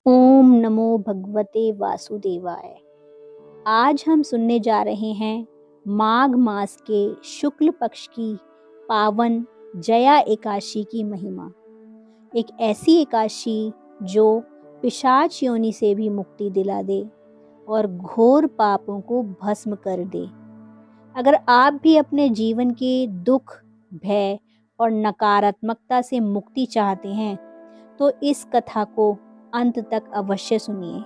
ओम नमो भगवते वासुदेवाय। आज हम सुनने जा रहे हैं माघ मास के शुक्ल पक्ष की पावन जया एकादशी की महिमा। एक ऐसी एकादशी जो पिशाच योनि से भी मुक्ति दिला दे और घोर पापों को भस्म कर दे। अगर आप भी अपने जीवन के दुख, भय और नकारात्मकता से मुक्ति चाहते हैं तो इस कथा को अंत तक अवश्य सुनिए।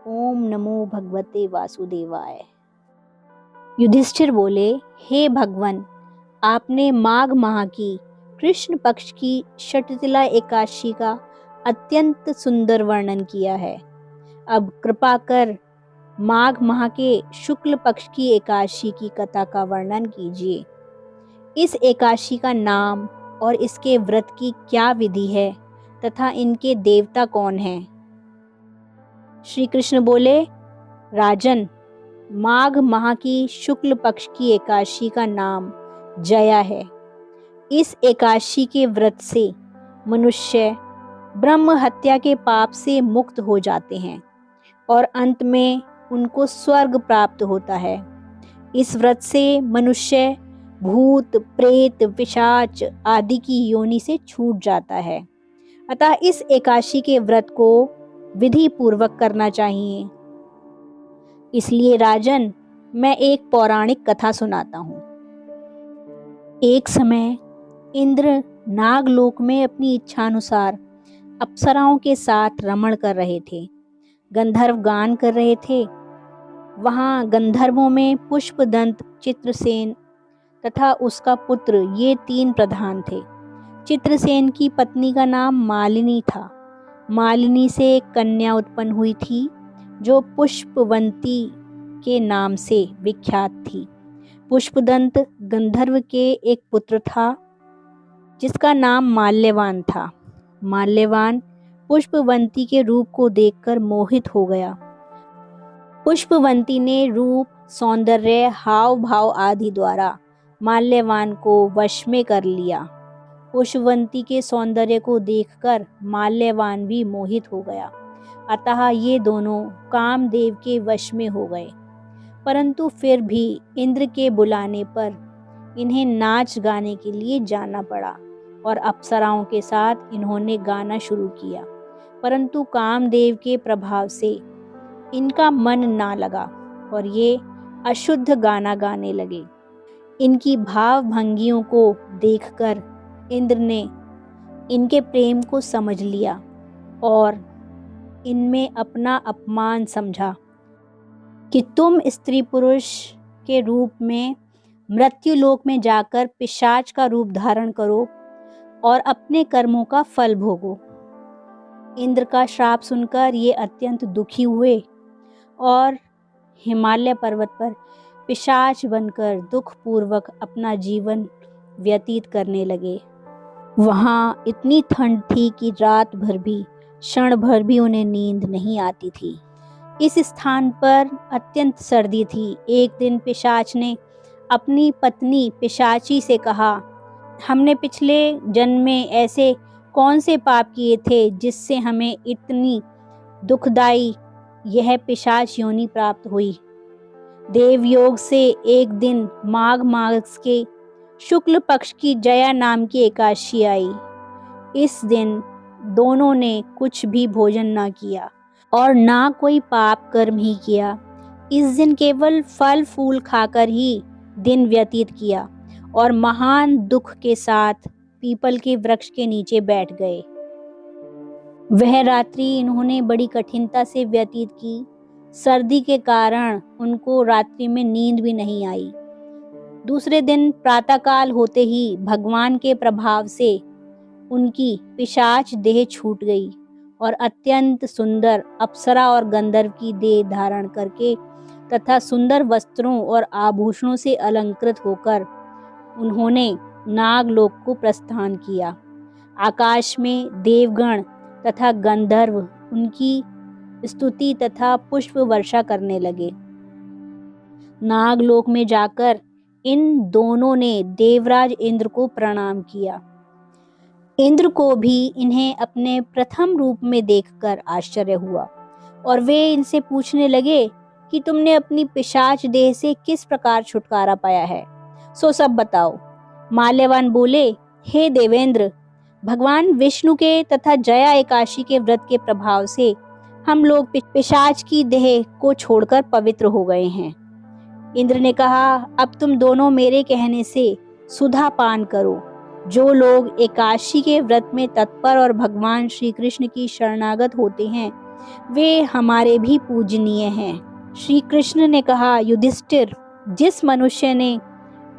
ओम नमो भगवते वासुदेवाय। युधिष्ठिर बोले, हे भगवान, आपने माघ माह की कृष्ण पक्ष की षटतिला एकादशी का अत्यंत सुंदर वर्णन किया है। अब कृपा कर माघ माह के शुक्ल पक्ष की एकादशी की कथा का वर्णन कीजिए। इस एकादशी का नाम और इसके व्रत की क्या विधि है तथा इनके देवता कौन हैं? श्री कृष्ण बोले, राजन, माघ माह की शुक्ल पक्ष की एकादशी का नाम जया है। इस एकादशी के व्रत से मनुष्य ब्रह्म हत्या के पाप से मुक्त हो जाते हैं और अंत में उनको स्वर्ग प्राप्त होता है। इस व्रत से मनुष्य भूत, प्रेत, पिशाच आदि की योनि से छूट जाता है। अतः इस एकादशी के व्रत को विधि पूर्वक करना चाहिए। इसलिए राजन, मैं एक पौराणिक कथा सुनाता हूँ। एक समय इंद्र नागलोक में अपनी इच्छानुसार अप्सराओं के साथ रमण कर रहे थे। गंधर्व गान कर रहे थे। वहां गंधर्वों में पुष्पदंत, चित्रसेन तथा उसका पुत्र, ये 3 प्रधान थे। चित्रसेन की पत्नी का नाम मालिनी था। मालिनी से एक कन्या उत्पन्न हुई थी जो पुष्पवंती के नाम से विख्यात थी। पुष्पदंत गंधर्व के एक पुत्र था जिसका नाम माल्यवान था। माल्यवान पुष्पवंती के रूप को देखकर मोहित हो गया। पुष्पवंती ने रूप, सौंदर्य, हाव भाव आदि द्वारा माल्यवान को वश में कर लिया। पुष्पवंती के सौंदर्य को देखकर माल्यवान भी मोहित हो गया। अतः ये दोनों कामदेव के वश में हो गए। परंतु फिर भी इंद्र के बुलाने पर इन्हें नाच गाने के लिए जाना पड़ा और अप्सराओं के साथ इन्होंने गाना शुरू किया। परंतु कामदेव के प्रभाव से इनका मन ना लगा और ये अशुद्ध गाना गाने लगे। इनकी भाव भंगियों को देखकर इंद्र ने इनके प्रेम को समझ लिया और इनमें अपना अपमान समझा कि तुम स्त्री पुरुष के रूप में मृत्युलोक में जाकर पिशाच का रूप धारण करो और अपने कर्मों का फल भोगो। इंद्र का श्राप सुनकर ये अत्यंत दुखी हुए और हिमालय पर्वत पर पिशाच बनकर दुखपूर्वक अपना जीवन व्यतीत करने लगे। वहां इतनी ठंड थी कि रात भर भी, क्षण भर भी उन्हें नींद नहीं आती थी। इस स्थान पर अत्यंत सर्दी थी। एक दिन पिशाच ने अपनी पत्नी पिशाची से कहा, हमने पिछले जन्म में ऐसे कौन से पाप किए थे जिससे हमें इतनी दुखदाई यह पिशाच योनि प्राप्त हुई। देवयोग से एक दिन माघ मास के शुक्ल पक्ष की जया नाम की एकादशी आई। इस दिन दोनों ने कुछ भी भोजन ना किया और ना कोई पाप कर्म ही किया। इस दिन केवल फल फूल खाकर ही दिन व्यतीत किया और महान दुख के साथ पीपल के वृक्ष के नीचे बैठ गए। वह रात्रि इन्होंने बड़ी कठिनता से व्यतीत की। सर्दी के कारण उनको रात्रि में नींद भी नहीं आई। दूसरे दिन प्रातःकाल होते ही भगवान के प्रभाव से उनकी पिशाच देह छूट गई और अत्यंत सुंदर अप्सरा और गंधर्व की देह धारण करके तथा सुंदर वस्त्रों और आभूषणों से अलंकृत होकर उन्होंने नागलोक को प्रस्थान किया। आकाश में देवगण तथा गंधर्व उनकी स्तुति तथा पुष्प वर्षा करने लगे। नागलोक में जाकर इन दोनों ने देवराज इंद्र को प्रणाम किया। इंद्र को भी इन्हें अपने प्रथम रूप में देखकर आश्चर्य हुआ और वे इनसे पूछने लगे कि तुमने अपनी पिशाच देह से किस प्रकार छुटकारा पाया है, सो सब बताओ। माल्यवान बोले, हे देवेंद्र, भगवान विष्णु के तथा जया एकादशी के व्रत के प्रभाव से हम लोग पिशाच की देह को छोड़कर पवित्र हो गए हैं। इंद्र ने कहा, अब तुम दोनों मेरे कहने से सुधा पान करो। जो लोग एकादशी के व्रत में तत्पर और भगवान श्री कृष्ण की शरणागत होते हैं वे हमारे भी पूजनीय हैं। श्री कृष्ण ने कहा, युधिष्ठिर, जिस मनुष्य ने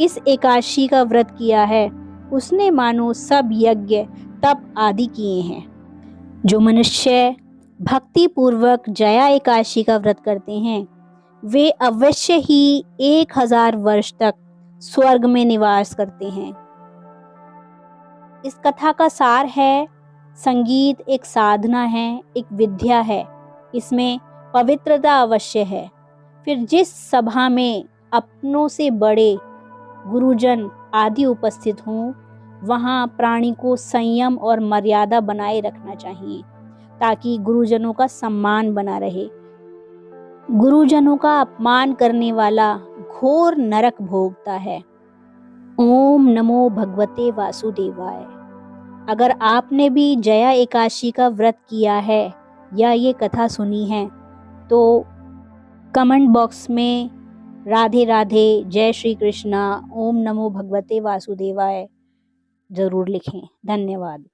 इस एकादशी का व्रत किया है उसने मानो सब यज्ञ तप आदि किए हैं। जो मनुष्य भक्ति पूर्वक जया एकादशी का व्रत करते हैं वे अवश्य ही 1000 वर्ष तक स्वर्ग में निवास करते हैं। इस कथा का सार है, संगीत एक साधना है, एक विद्या है, इसमें पवित्रता अवश्य है। फिर जिस सभा में अपनों से बड़े गुरुजन आदि उपस्थित हों वहाँ प्राणी को संयम और मर्यादा बनाए रखना चाहिए ताकि गुरुजनों का सम्मान बना रहे। गुरुजनों का अपमान करने वाला घोर नरक भोगता है। ओम नमो भगवते वासुदेवाय। अगर आपने भी जया एकादशी का व्रत किया है या ये कथा सुनी है तो कमेंट बॉक्स में राधे राधे, जय श्री कृष्णा, ओम नमो भगवते वासुदेवाय जरूर लिखें। धन्यवाद।